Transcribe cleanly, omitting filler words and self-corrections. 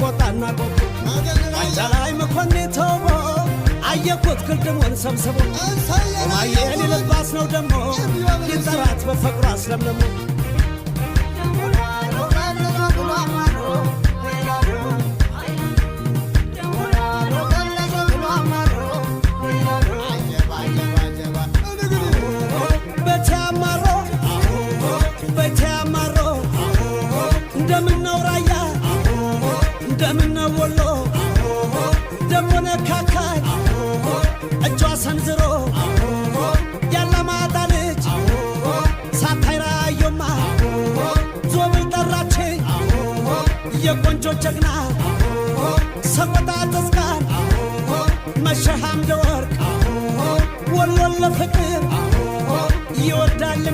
ቆጣና ቆጥ አንቻላይ መኮንን ተውቦ አየኩት ግልድሙን ሰብስቦ ማየን ልባስ ነው ደሞ ይጠራት በፍቅሩ አስለምለሙ እንደምነው ራያ እንደምነው ወሎ ደሞነ ካካይ እጇ ሰንዝሮ ያለማጣ ልጅ ሳታይራዮማ ዞብል ጠራችኝ የቆንጆ ጀግና ሰቆጣ ተስካር መሸሃም ደወርቅ ወሎን ለፍቅር ይወዳል